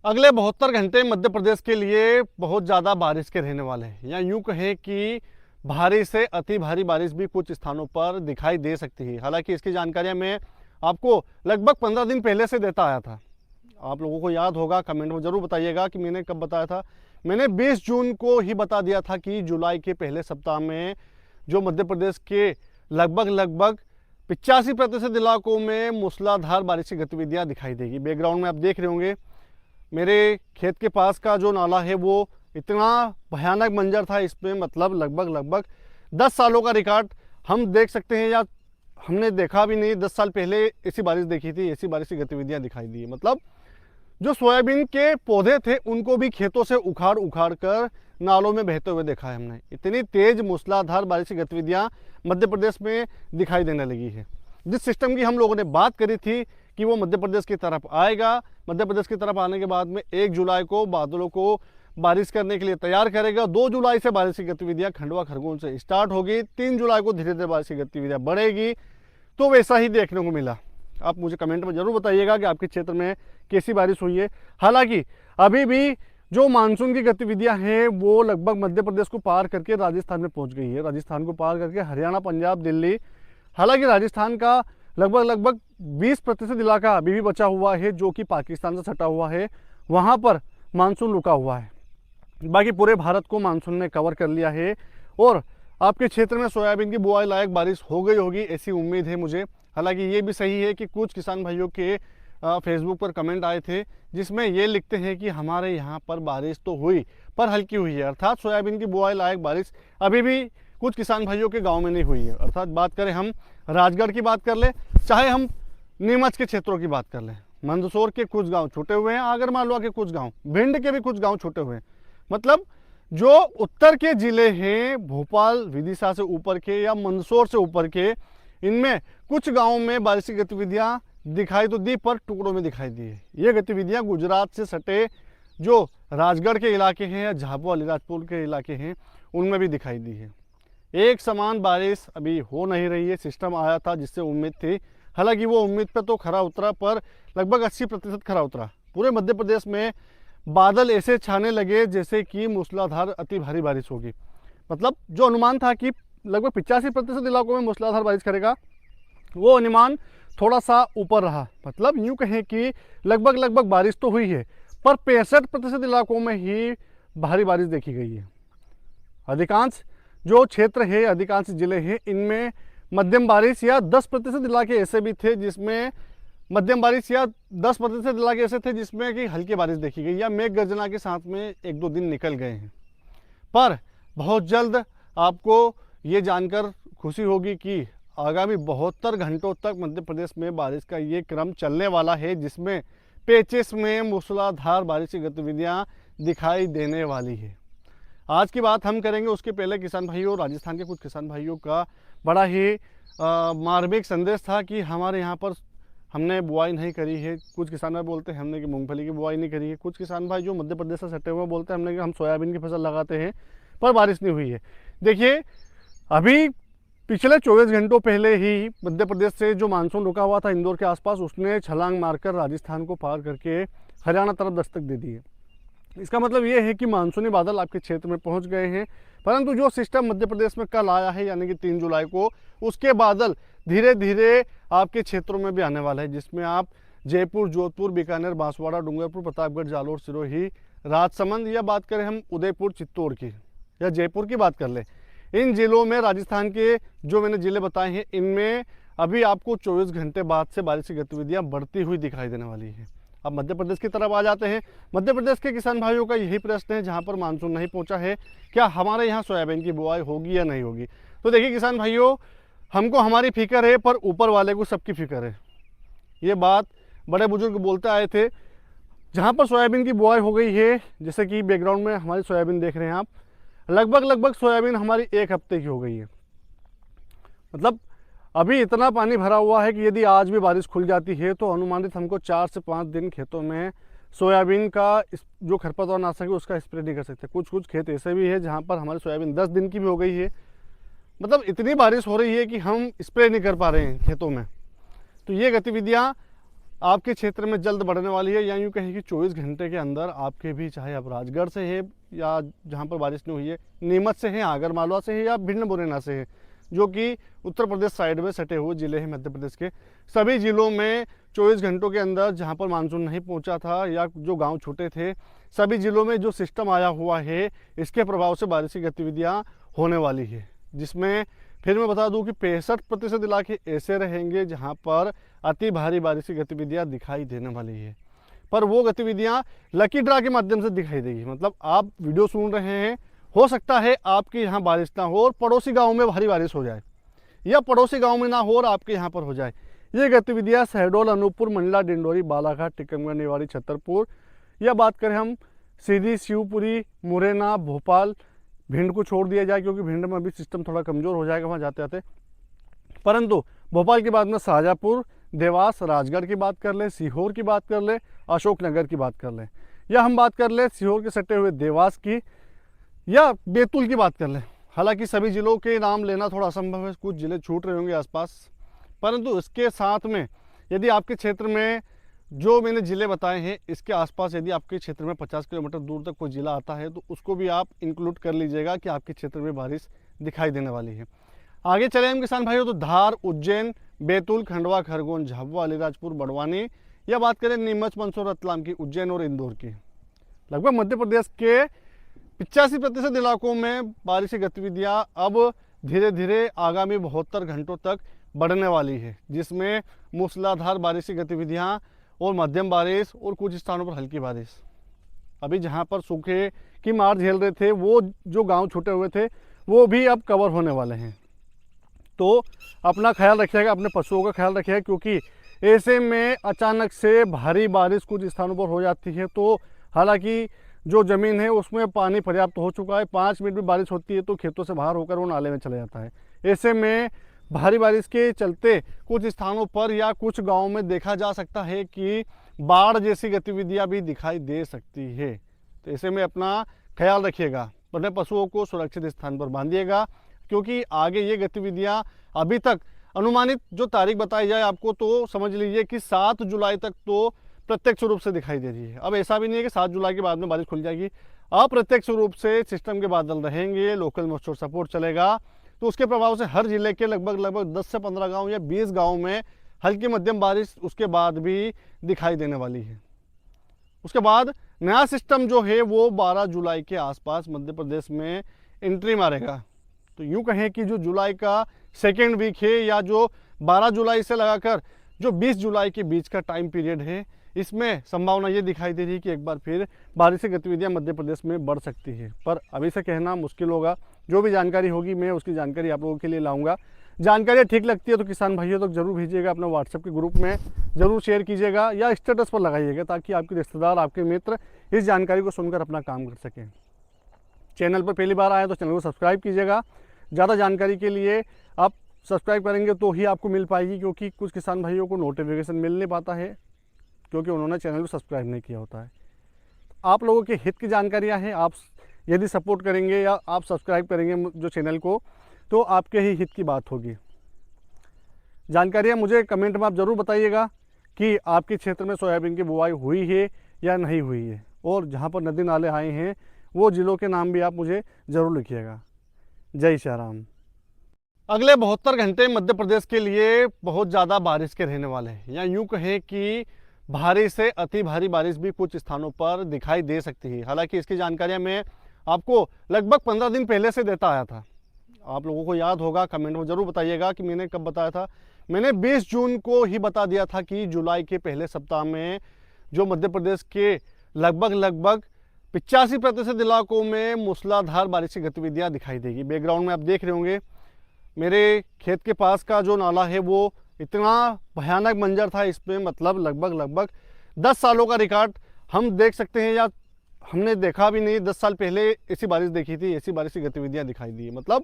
अगले 72 घंटे मध्य प्रदेश के लिए बहुत ज़्यादा बारिश के रहने वाले हैं, या यूं कहें कि भारी से अति भारी बारिश भी कुछ स्थानों पर दिखाई दे सकती है। हालांकि इसकी जानकारियां मैं आपको लगभग 15 दिन पहले से देता आया था। आप लोगों को याद होगा, कमेंट में ज़रूर बताइएगा कि मैंने कब बताया था। मैंने 20 जून को ही बता दिया था कि जुलाई के पहले सप्ताह में जो मध्य प्रदेश के लगभग 85% इलाकों में मूसलाधार बारिश की गतिविधियाँ दिखाई देगी। बैकग्राउंड में आप देख रहे होंगे, मेरे खेत के पास का जो नाला है वो इतना भयानक मंजर था, इसमें मतलब लगभग 10 सालों का रिकॉर्ड हम देख सकते हैं, या हमने देखा भी नहीं। 10 साल पहले ऐसी बारिश देखी थी, ऐसी बारिश की गतिविधियां दिखाई दी। मतलब जो सोयाबीन के पौधे थे उनको भी खेतों से उखाड़ कर नालों में बहते हुए देखा है हमने। इतनी तेज मूसलाधार बारिश की गतिविधियां मध्य प्रदेश में दिखाई देने लगी है। जिस सिस्टम की हम लोगों ने बात करी थी कि वो मध्य प्रदेश की तरफ आएगा, मध्य प्रदेश की तरफ आने के बाद में 1 जुलाई को बादलों को बारिश करने के लिए तैयार करेगा। 2 जुलाई से बारिश की गतिविधियां खंडवा खरगोन से स्टार्ट होगी। 3 जुलाई को धीरे धीरे बारिश की गतिविधियां बढ़ेगी। तो वैसा ही देखने को मिला। आप मुझे कमेंट में जरूर बताइएगा कि आपके क्षेत्र में कैसी बारिश हुई है। हालांकि अभी भी जो मानसून की गतिविधियां हैं वो लगभग मध्य प्रदेश को पार करके राजस्थान में पहुंच गई है, राजस्थान को पार करके हरियाणा, पंजाब, दिल्ली। हालांकि राजस्थान का लगभग 20% इलाका अभी भी बचा हुआ है जो कि पाकिस्तान से सटा हुआ है, वहाँ पर मानसून रुका हुआ है। बाकी पूरे भारत को मानसून ने कवर कर लिया है और आपके क्षेत्र में सोयाबीन की बुआई लायक बारिश हो गई होगी, ऐसी उम्मीद है मुझे। हालांकि ये भी सही है कि कुछ किसान भाइयों के फेसबुक पर कमेंट आए थे जिसमें ये लिखते हैं कि हमारे यहाँ पर बारिश तो हुई पर हल्की हुई है, अर्थात सोयाबीन की बुआई लायक बारिश अभी भी कुछ किसान भाइयों के गांव में नहीं हुई है। अर्थात बात करें हम राजगढ़ की बात कर ले, चाहे हम नीमच के क्षेत्रों की बात कर लें, मंदसौर के कुछ गांव छूटे हुए हैं, आगरमालवा के कुछ गांव, भिंड के भी कुछ गांव छूटे हुए हैं। मतलब जो उत्तर के जिले हैं, भोपाल, विदिशा से ऊपर के या मंदसौर से ऊपर के, इनमें कुछ गांवों में बारिश की गतिविधियां दिखाई तो दी पर टुकड़ों में दिखाई दी है। ये गतिविधियां गुजरात से सटे जो राजगढ़ के इलाके हैं या झाबुआ अलीराजपुर के इलाके हैं उनमें भी दिखाई दी है। एक समान बारिश अभी हो नहीं रही है। सिस्टम आया था जिससे उम्मीद थी, हालांकि वो उम्मीद पे तो खरा उतरा पर लगभग 80% खरा उतरा। पूरे मध्य प्रदेश में बादल ऐसे छाने लगे जैसे कि मूसलाधार अति भारी बारिश होगी। मतलब जो अनुमान था कि लगभग 85% इलाकों में मूसलाधार बारिश करेगा, वो अनुमान थोड़ा सा ऊपर रहा। मतलब यूँ कहें कि लगभग बारिश तो हुई है पर 65% इलाकों में ही भारी बारिश देखी गई है। अधिकांश जो क्षेत्र है, अधिकांश जिले हैं, इनमें मध्यम बारिश या 10% इलाके ऐसे भी थे जिसमें मध्यम बारिश या 10% इलाके ऐसे थे जिसमें कि हल्की बारिश देखी गई या मेघ गर्जना के साथ में 1-2 दिन निकल गए हैं। पर बहुत जल्द आपको ये जानकर खुशी होगी कि आगामी 72 घंटों तक मध्य प्रदेश में बारिश का ये क्रम चलने वाला है जिसमें पेचिश में मूसलाधार बारिश की गतिविधियाँ दिखाई देने वाली है। आज की बात हम करेंगे, उसके पहले किसान भाइयों, राजस्थान के कुछ किसान भाइयों का बड़ा ही मार्मिक संदेश था कि हमारे यहाँ पर हमने बुआई नहीं करी है। कुछ किसान भाई बोलते हैं हमने कि मूंगफली की बुआई नहीं करी है। कुछ किसान भाई जो मध्य प्रदेश से सटे हुए बोलते हैं हमने कि हम सोयाबीन की फसल लगाते हैं पर बारिश नहीं हुई है। देखिए, अभी पिछले 24 घंटों पहले ही मध्य प्रदेश से जो मानसून रुका हुआ था इंदौर के आसपास, उसने छलांग मारकर राजस्थान को पार करके हरियाणा तरफ दस्तक दे दी है। इसका मतलब ये है कि मानसूनी बादल आपके क्षेत्र में पहुंच गए हैं। परंतु जो सिस्टम मध्य प्रदेश में कल आया है यानी कि 3 जुलाई को, उसके बादल धीरे धीरे आपके क्षेत्रों में भी आने वाला है, जिसमें आप जयपुर, जोधपुर, बीकानेर, बांसवाड़ा, डूंगरपुर, प्रतापगढ़, जालोर, सिरोही, राजसमंद या बात करें हम उदयपुर, चित्तौड़ की या जयपुर की बात कर लें, इन जिलों में राजस्थान के जो मैंने जिले बताए हैं इनमें अभी आपको 24 घंटे बाद से बारिश की गतिविधियाँ बढ़ती हुई दिखाई देने वाली है। अब मध्य प्रदेश की तरफ आ जाते हैं। मध्य प्रदेश के किसान भाइयों का यही प्रश्न है जहां पर मानसून नहीं पहुंचा है, क्या हमारे यहाँ सोयाबीन की बुआई होगी या नहीं होगी। तो देखिए किसान भाइयों, हमको हमारी फिक्र है पर ऊपर वाले को सबकी फिक्र है। ये बात बड़े बुजुर्ग बोलते आए थे। जहाँ पर सोयाबीन की बुआई हो गई है, जैसे कि बैकग्राउंड में हमारी सोयाबीन देख रहे हैं आप, लगभग सोयाबीन हमारी 1 हफ्ते की हो गई है। मतलब अभी इतना पानी भरा हुआ है कि यदि आज भी बारिश खुल जाती है तो अनुमानित हमको 4 से 5 दिन खेतों में सोयाबीन का जो खरपतवार नाशक है उसका स्प्रे नहीं कर सकते। कुछ खेत ऐसे भी है जहाँ पर हमारी सोयाबीन 10 दिन की भी हो गई है। मतलब इतनी बारिश हो रही है कि हम स्प्रे नहीं कर पा रहे हैं खेतों में। तो ये गतिविधियाँ आपके क्षेत्र में जल्द बढ़ने वाली है, या यूँ कहें कि 24 घंटे के अंदर आपके भी, चाहे आप राजगढ़ से है या जहाँ पर बारिश नहीं हुई है, नीमच से है, आगर मालवा से है या भिंड मुरैना से है, जो कि उत्तर प्रदेश साइड में सटे हुए ज़िले हैं मध्य प्रदेश के, सभी ज़िलों में 24 घंटों के अंदर जहाँ पर मानसून नहीं पहुँचा था या जो गाँव छूटे थे, सभी ज़िलों में जो सिस्टम आया हुआ है, इसके प्रभाव से बारिश की गतिविधियाँ होने वाली है। जिसमें फिर मैं बता दूं कि 65% इलाके ऐसे रहेंगे जहां पर अति भारी बारिश की गतिविधियां दिखाई देने वाली है, पर वो गतिविधियां लकी ड्रा के माध्यम से दिखाई देगी। मतलब आप वीडियो सुन रहे हैं, हो सकता है आपके यहाँ बारिश ना हो और पड़ोसी गाँव में भारी बारिश हो जाए, या पड़ोसी गाँव में ना हो और आपके यहाँ पर हो जाए। ये गतिविधियाँ शहडोल, अनूपपुर, मंडला, डिंडोरी, बालाघाट, टीकमगढ़, निवाड़ी, छतरपुर, या बात करें हम सीधी, शिवपुरी, मुरैना, भोपाल, भिंड को छोड़ दिया जाए क्योंकि भिंड में अभी सिस्टम थोड़ा कमज़ोर हो जाएगा वहाँ जाते आते, परंतु भोपाल के बाद में शाहजहाँपुर, देवास, राजगढ़ की बात कर ले, सीहोर की बात कर ले, अशोकनगर की बात कर ले, या हम बात कर ले सीहोर के सटे हुए देवास की, या बैतूल की बात कर ले। हालांकि सभी ज़िलों के नाम लेना थोड़ा असंभव है, कुछ ज़िले छूट रहे होंगे आसपास, परंतु इसके साथ में यदि आपके क्षेत्र में जो मैंने ज़िले बताए हैं, इसके आसपास यदि आपके क्षेत्र में 50 किलोमीटर दूर तक कोई ज़िला आता है तो उसको भी आप इंक्लूड कर लीजिएगा कि आपके क्षेत्र में बारिश दिखाई देने वाली है। आगे चले हम किसान भाइयों तो धार, उज्जैन, बैतूल, खंडवा, खरगोन, झाबुआ, अलीराजपुर, बड़वानी, या बात करें नीमच, मंदसौर, रतलाम की, उज्जैन और इंदौर की, लगभग मध्य प्रदेश के 85% इलाकों में बारिश की गतिविधियाँ अब धीरे धीरे आगामी 72 घंटों तक बढ़ने वाली है, जिसमें मूसलाधार बारिश की गतिविधियाँ और मध्यम बारिश और कुछ स्थानों पर हल्की बारिश। अभी जहां पर सूखे की मार झेल रहे थे, वो जो गांव छूटे हुए थे, वो भी अब कवर होने वाले हैं। तो अपना ख्याल रखिएगा, अपने पशुओं का ख्याल रखिएगा, क्योंकि ऐसे में अचानक से भारी बारिश कुछ स्थानों पर हो जाती है। तो हालांकि जो ज़मीन है उसमें पानी पर्याप्त हो चुका है, 5 मिनट भी बारिश होती है तो खेतों से बाहर होकर वो नाले में चले जाता है। ऐसे में भारी बारिश के चलते कुछ स्थानों पर या कुछ गांवों में देखा जा सकता है कि बाढ़ जैसी गतिविधियां भी दिखाई दे सकती है। तो ऐसे में अपना ख्याल रखिएगा, अपने पशुओं को सुरक्षित स्थान पर बांधिएगा, क्योंकि आगे ये गतिविधियां अभी तक अनुमानित जो तारीख बताई जाए आपको, तो समझ लीजिए कि 7 जुलाई तक तो प्रत्यक्ष रूप से दिखाई दे रही है। अब ऐसा भी नहीं है कि 7 जुलाई के बाद में बारिश खुल जाएगी, अप्रत्यक्ष रूप से सिस्टम के बादल रहेंगे, लोकल मॉइस्चर सपोर्ट चलेगा, तो उसके प्रभाव से हर जिले के लगभग 10 से 15 गांव या 20 गांव में हल्की मध्यम बारिश उसके बाद भी दिखाई देने वाली है। उसके बाद नया सिस्टम जो है वो 12 जुलाई के आसपास मध्य प्रदेश में एंट्री मारेगा। तो यूँ कहें कि जो जुलाई का सेकेंड वीक है, या जो 12 जुलाई से लगाकर जो 20 जुलाई के बीच का टाइम पीरियड है, इसमें संभावना ये दिखाई दे रही है कि एक बार फिर बारिश की गतिविधियां मध्य प्रदेश में बढ़ सकती है, पर अभी से कहना मुश्किल होगा। जो भी जानकारी होगी मैं उसकी जानकारी आप लोगों के लिए लाऊंगा। जानकारी ठीक लगती है तो किसान भाइयों तक जरूर भेजिएगा, अपने व्हाट्सएप के ग्रुप में ज़रूर शेयर कीजिएगा या स्टेटस पर लगाइएगा, ताकि आपके रिश्तेदार, आपके मित्र इस जानकारी को सुनकर अपना काम कर सकें। चैनल पर पहली बार आए तो चैनल को सब्सक्राइब कीजिएगा। ज़्यादा जानकारी के लिए आप सब्सक्राइब करेंगे तो ही आपको मिल पाएगी, क्योंकि कुछ किसान भाइयों को नोटिफिकेशन मिल नहीं पाता है क्योंकि उन्होंने चैनल को सब्सक्राइब नहीं किया होता है। आप लोगों के हित की जानकारियां हैं, आप यदि सपोर्ट करेंगे या आप सब्सक्राइब करेंगे जो चैनल को, तो आपके ही हित की बात होगी। जानकारियां मुझे कमेंट में आप ज़रूर बताइएगा कि आपके क्षेत्र में सोयाबीन की बुआई हुई है या नहीं हुई है, और जहां पर नदी नाले आए हैं वो ज़िलों के नाम भी आप मुझे ज़रूर लिखिएगा। जय श्री राम। अगले 72 घंटे मध्य प्रदेश के लिए बहुत ज़्यादा बारिश के रहने वाले हैं, या यूँ कहें कि भारी से अति भारी बारिश भी कुछ स्थानों पर दिखाई दे सकती है। हालांकि इसकी जानकारियां मैं आपको लगभग 15 दिन पहले से देता आया था। आप लोगों को याद होगा, कमेंट में ज़रूर बताइएगा कि मैंने कब बताया था। मैंने 20 जून को ही बता दिया था कि जुलाई के पहले सप्ताह में जो मध्य प्रदेश के लगभग 85% इलाकों में मूसलाधार बारिश की गतिविधियाँ दिखाई देगी। बैकग्राउंड में आप देख रहे होंगे, मेरे खेत के पास का जो नाला है वो इतना भयानक मंजर था, इसमें मतलब लगभग 10 सालों का रिकॉर्ड हम देख सकते हैं, या हमने देखा भी नहीं। 10 साल पहले ऐसी बारिश देखी थी, ऐसी बारिश की गतिविधियां दिखाई दी। मतलब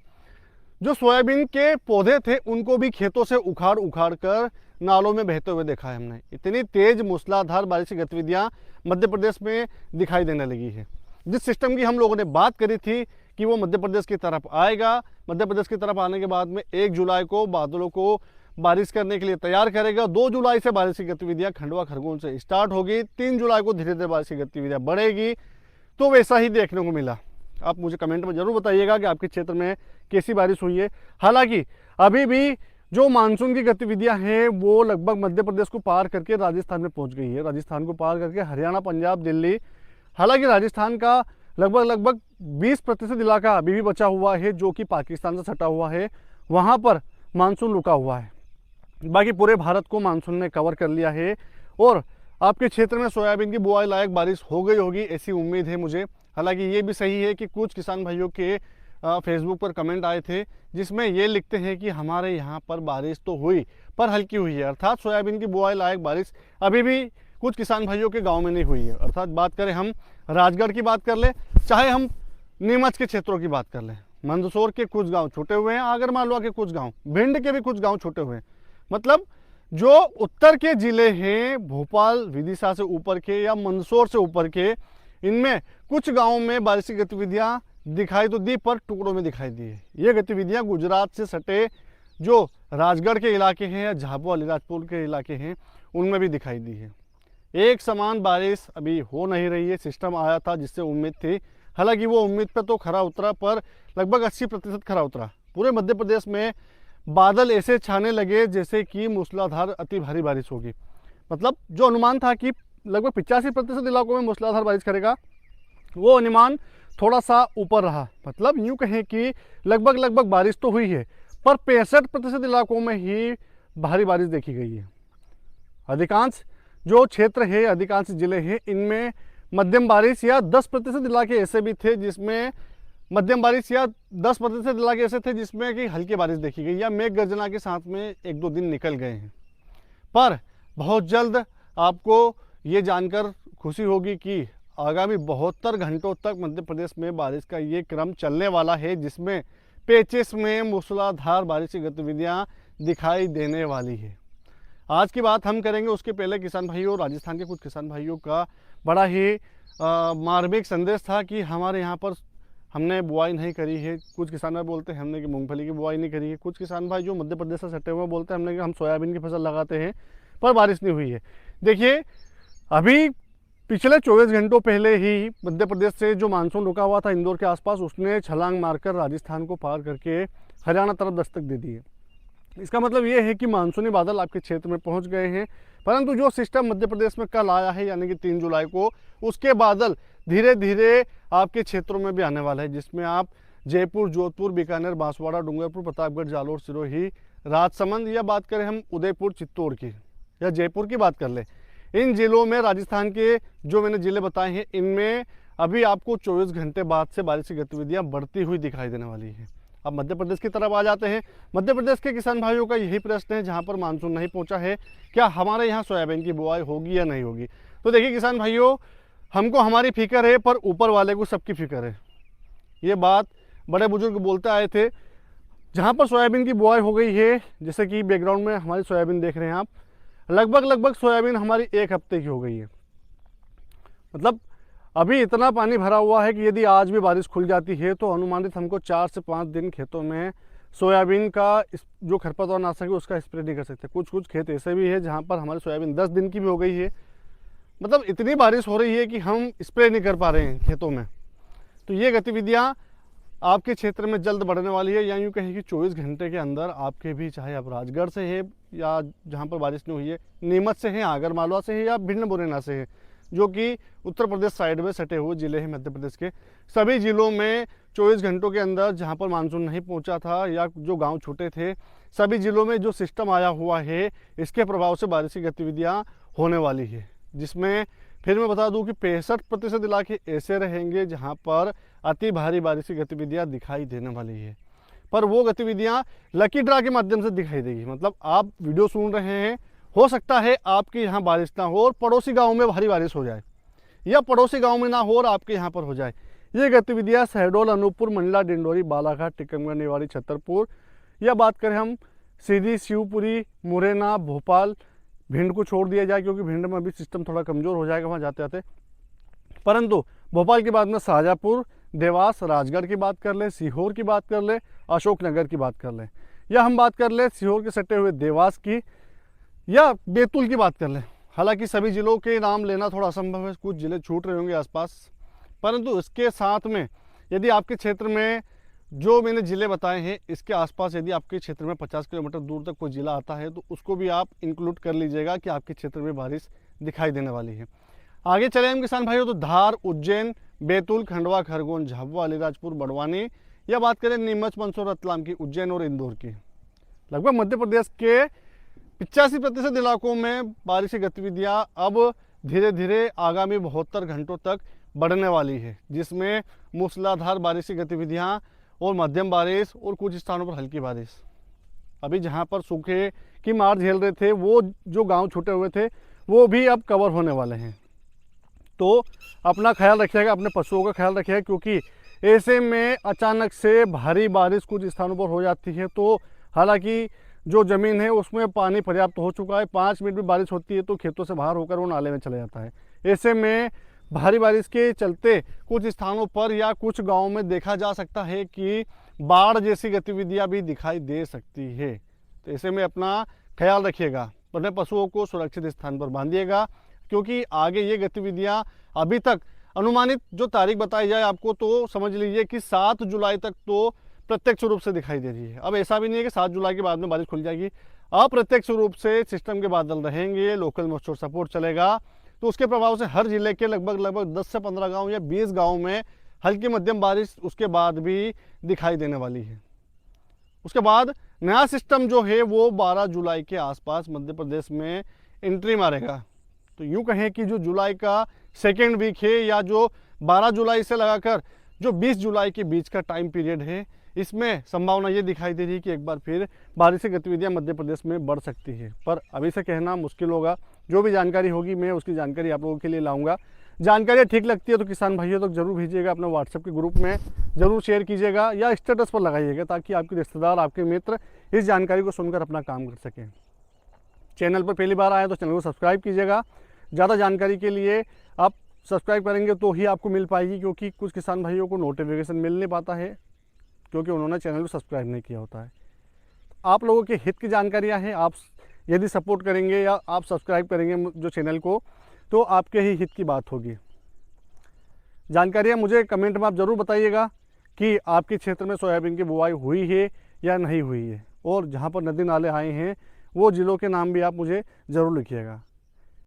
जो सोयाबीन के पौधे थे उनको भी खेतों से उखाड़ कर नालों में बहते हुए देखा है हमने। इतनी तेज मूसलाधार बारिश की गतिविधियां मध्य प्रदेश में दिखाई देने लगी है। जिस सिस्टम की हम लोगों ने बात करी थी कि वो मध्य प्रदेश की तरफ आएगा, मध्य प्रदेश की तरफ आने के बाद में 1 जुलाई को बादलों को बारिश करने के लिए तैयार करेगा। 2 जुलाई से बारिश की गतिविधियां खंडवा खरगोन से स्टार्ट होगी। 3 जुलाई को धीरे धीरे बारिश की गतिविधियां बढ़ेगी। तो वैसा ही देखने को मिला। आप मुझे कमेंट में ज़रूर बताइएगा कि आपके क्षेत्र में कैसी बारिश हुई है। हालांकि अभी भी जो मानसून की गतिविधियां हैं वो लगभग मध्य प्रदेश को पार करके राजस्थान में पहुंच गई है। राजस्थान को पार करके हरियाणा, पंजाब, दिल्ली, हालांकि राजस्थान का लगभग 20% इलाका अभी भी बचा हुआ है जो कि पाकिस्तान से सटा हुआ है, वहाँ पर मानसून रुका हुआ है। बाकी पूरे भारत को मानसून ने कवर कर लिया है और आपके क्षेत्र में सोयाबीन की बुआई लायक बारिश हो गई होगी ऐसी उम्मीद है मुझे। हालांकि ये भी सही है कि कुछ किसान भाइयों के फेसबुक पर कमेंट आए थे जिसमें ये लिखते हैं कि हमारे यहाँ पर बारिश तो हुई पर हल्की हुई है, अर्थात सोयाबीन की बुआई लायक बारिश अभी भी कुछ किसान भाइयों के गांव में नहीं हुई है। अर्थात बात करें हम राजगढ़ की बात कर ले, चाहे हम नीमच के क्षेत्रों की बात कर लें, मंदसौर के कुछ गांव छूटे हुए हैं, आगरमालवा के कुछ गांव, भिंड के भी कुछ गांव छूटे हुए हैं। मतलब जो उत्तर के जिले हैं, भोपाल, विदिशा से ऊपर के या मंदसौर से ऊपर के, इनमें कुछ गांवों में बारिश की गतिविधियां दिखाई तो दी पर टुकड़ों में दिखाई दी है। ये गतिविधियां गुजरात से सटे जो राजगढ़ के इलाके हैं या झाबुआ अलीराजपुर के इलाके हैं उनमें भी दिखाई दी है। एक समान बारिश अभी हो नहीं रही है। सिस्टम आया था जिससे उम्मीद थी, हालांकि वो उम्मीद पर तो खरा उतरा पर लगभग 80% खरा उतरा। पूरे मध्य प्रदेश में बादल ऐसे छाने लगे जैसे कि मूसलाधार अति भारी बारिश होगी। मतलब जो अनुमान था कि लगभग 85% इलाकों में मूसलाधार बारिश करेगा, वो अनुमान थोड़ा सा ऊपर रहा। मतलब यूँ कहें कि लगभग बारिश तो हुई है पर 65% इलाकों में ही भारी बारिश देखी गई है। अधिकांश जो क्षेत्र है, अधिकांश जिले हैं, इनमें मध्यम बारिश या 10% इलाके ऐसे भी थे जिसमें मध्यम बारिश या 10% इलाके ऐसे थे जिसमें कि हल्की बारिश देखी गई या मेघ गर्जना के साथ में 1-2 दिन निकल गए हैं। पर बहुत जल्द आपको ये जानकर खुशी होगी कि आगामी 72 घंटों तक मध्य प्रदेश में बारिश का ये क्रम चलने वाला है जिसमें पेचिश में मूसलाधार बारिश की गतिविधियाँ दिखाई देने वाली है। आज की बात हम करेंगे, उसके पहले किसान भाइयों, राजस्थान के कुछ किसान भाइयों का बड़ा ही मार्मिक संदेश था कि हमारे यहाँ पर हमने बुआई नहीं करी है। कुछ किसान भाई बोलते हैं हमने कि मूंगफली की बुआई नहीं करी है। कुछ किसान भाई जो मध्य प्रदेश से सटे हुए बोलते हैं हमने कि हम सोयाबीन की फसल लगाते हैं पर बारिश नहीं हुई है। देखिए, अभी पिछले 24 घंटों पहले ही मध्य प्रदेश से जो मानसून रुका हुआ था इंदौर के आसपास, उसने छलांग मारकर राजस्थान को पार करके हरियाणा तरफ दस्तक दे दी है। इसका मतलब ये है कि मानसूनी बादल आपके क्षेत्र में पहुंच गए हैं, परंतु जो सिस्टम मध्य प्रदेश में कल आया है यानी कि 3 जुलाई को, उसके बादल धीरे धीरे आपके क्षेत्रों में भी आने वाला है, जिसमें आप जयपुर, जोधपुर, बीकानेर, बांसवाड़ा, डूंगरपुर, प्रतापगढ़, जालोर, सिरोही, राजसमंद या बात करें हम उदयपुर, चित्तौड़ की या जयपुर की बात कर ले, इन जिलों में राजस्थान के जो मैंने जिले बताए हैं इनमें अभी आपको 24 घंटे बाद से बारिश की गतिविधियां बढ़ती हुई दिखाई देने वाली है। अब मध्य प्रदेश की तरफ आ जाते हैं। मध्य प्रदेश के किसान भाइयों का यही प्रश्न है जहां पर मानसून नहीं पहुंचा है, क्या हमारे यहाँ सोयाबीन की बुआई होगी या नहीं होगी। तो देखिए किसान भाइयों, हमको हमारी फिक्र है पर ऊपर वाले को सबकी फिक्र है। ये बात बड़े बुजुर्ग बोलते आए थे। जहाँ पर सोयाबीन की बुआई हो गई है, जैसे कि बैकग्राउंड में हमारी सोयाबीन देख रहे हैं आप, लगभग सोयाबीन हमारी 1 हफ्ते की हो गई है। मतलब अभी इतना पानी भरा हुआ है कि यदि आज भी बारिश खुल जाती है तो अनुमानित हमको 4 से 5 दिन खेतों में सोयाबीन का जो खरपतवार नाशक है उसका स्प्रे नहीं कर सकते। कुछ खेत ऐसे भी है जहाँ पर हमारी सोयाबीन 10 दिन की भी हो गई है। मतलब इतनी बारिश हो रही है कि हम स्प्रे नहीं कर पा रहे हैं खेतों में। तो ये गतिविधियाँ आपके क्षेत्र में जल्द बढ़ने वाली है, या यूँ कहें कि 24 घंटे के अंदर आपके भी, चाहे आप राजगढ़ से है या जहाँ पर बारिश नहीं हुई है, नीमच से है, आगरमालवा से है या भिंड मुरैना से है, जो कि उत्तर प्रदेश साइड में सटे हुए जिले हैं मध्य प्रदेश के, सभी जिलों में 24 घंटों के अंदर जहाँ पर मानसून नहीं पहुँचा था या जो गाँव छूटे थे, सभी जिलों में जो सिस्टम आया हुआ है इसके प्रभाव से बारिश की गतिविधियाँ होने वाली है। जिसमें फिर मैं बता दूं कि 65% इलाके ऐसे रहेंगे जहां पर अति भारी बारिश की गतिविधियां दिखाई देने वाली है। पर वो गतिविधियां लकी ड्रा के माध्यम से दिखाई देगी। मतलब आप वीडियो सुन रहे हैं, हो सकता है आपके यहाँ बारिश ना हो और पड़ोसी गांव में भारी बारिश हो जाए, या पड़ोसी गांव में ना हो और आपके यहाँ पर हो जाए। ये गतिविधियाँ शहडोल, अनूपपुर, मंडला, डिंडोरी, बालाघाट, टीकमगढ़, निवाड़ी, छतरपुर, या बात करें हम सीधी, शिवपुरी, मुरैना, भोपाल, भिंड को छोड़ दिया जाए क्योंकि भिंड में अभी सिस्टम थोड़ा कमज़ोर हो जाएगा वहाँ जाते जाते, परंतु भोपाल के बाद में शाहजहाँपुर, देवास, राजगढ़ की बात कर लें, सीहोर की बात कर लें, अशोकनगर की बात कर लें, या हम बात कर ले सीहोर के सटे हुए देवास की, या बैतूल की बात कर लें। हालांकि सभी जिलों के नाम लेना थोड़ा असंभव है, कुछ जिले छूट रहे होंगे आसपास, परंतु इसके साथ में यदि आपके क्षेत्र में जो मैंने ज़िले बताए हैं इसके आसपास यदि आपके क्षेत्र में 50 किलोमीटर दूर तक कोई ज़िला आता है तो उसको भी आप इंक्लूड कर लीजिएगा कि आपके क्षेत्र में बारिश दिखाई देने वाली है। आगे चले हम किसान भाइयों तो धार, उज्जैन, बैतूल, खंडवा, खरगोन, झाबुआ, अलीराजपुर, बड़वानी, या बात करें नीमच, मंदसौर, रतलाम की, उज्जैन और इंदौर की, लगभग मध्य प्रदेश के 85% इलाकों में बारिश की गतिविधियाँ अब धीरे धीरे आगामी 72 घंटों तक बढ़ने वाली है, जिसमें मूसलाधार बारिश की गतिविधियाँ और मध्यम बारिश और कुछ स्थानों पर हल्की बारिश। अभी जहाँ पर सूखे की मार झेल रहे थे वो जो गांव छूटे हुए थे वो भी अब कवर होने वाले हैं। तो अपना ख्याल रखिएगा, अपने पशुओं का ख्याल रखिएगा, क्योंकि ऐसे में अचानक से भारी बारिश कुछ स्थानों पर हो जाती है। तो हालांकि जो ज़मीन है उसमें पानी पर्याप्त हो चुका है, 5 मिनट भी बारिश होती है तो खेतों से बाहर होकर वो नाले में चला जाता है। ऐसे में भारी बारिश के चलते कुछ स्थानों पर या कुछ गांवों में देखा जा सकता है कि बाढ़ जैसी गतिविधियां भी दिखाई दे सकती है। तो ऐसे में अपना ख्याल रखिएगा, अपने पशुओं को सुरक्षित स्थान पर बांधिएगा, क्योंकि आगे ये गतिविधियां अभी तक अनुमानित जो तारीख बताई जाए आपको तो समझ लीजिए कि 7 जुलाई तक तो प्रत्यक्ष रूप से दिखाई दे रही है। अब ऐसा भी नहीं है कि 7 जुलाई के बाद में बारिश खुल जाएगी, अप्रत्यक्ष रूप से सिस्टम के बादल रहेंगे, लोकल मॉइस्चर सपोर्ट चलेगा, तो उसके प्रभाव से हर जिले के लगभग 10 से 15 गांव या 20 गांव में हल्की मध्यम बारिश उसके बाद भी दिखाई देने वाली है। उसके बाद नया सिस्टम जो है वो 12 जुलाई के आसपास मध्य प्रदेश में एंट्री मारेगा। तो यूँ कहें कि जो जुलाई का सेकेंड वीक है या जो 12 जुलाई से लगाकर जो 20 जुलाई के बीच का टाइम पीरियड है, इसमें संभावना ये दिखाई दे रही है कि एक बार फिर बारिश की गतिविधियां मध्य प्रदेश में बढ़ सकती है, पर अभी से कहना मुश्किल होगा। जो भी जानकारी होगी मैं उसकी जानकारी आप लोगों के लिए लाऊंगा। जानकारी ठीक लगती है तो किसान भाइयों तक जरूर भेजिएगा, अपने व्हाट्सएप के ग्रुप में जरूर शेयर कीजिएगा या स्टेटस पर लगाइएगा, ताकि आपके रिश्तेदार, आपके मित्र इस जानकारी को सुनकर अपना काम कर सकें। चैनल पर पहली बार आए तो चैनल को सब्सक्राइब कीजिएगा। ज़्यादा जानकारी के लिए आप सब्सक्राइब करेंगे तो ही आपको मिल पाएगी, क्योंकि कुछ किसान भाइयों को नोटिफिकेशन मिल नहीं पाता है क्योंकि उन्होंने चैनल को सब्सक्राइब नहीं किया होता है। आप लोगों के हित की जानकारियां हैं, आप यदि सपोर्ट करेंगे या आप सब्सक्राइब करेंगे जो चैनल को तो आपके ही हित की बात होगी। जानकारियां मुझे कमेंट में आप ज़रूर बताइएगा कि आपके क्षेत्र में सोयाबीन की बुआई हुई है या नहीं हुई है, और जहां पर नदी नाले आए हैं वो ज़िलों के नाम भी आप मुझे ज़रूर लिखिएगा।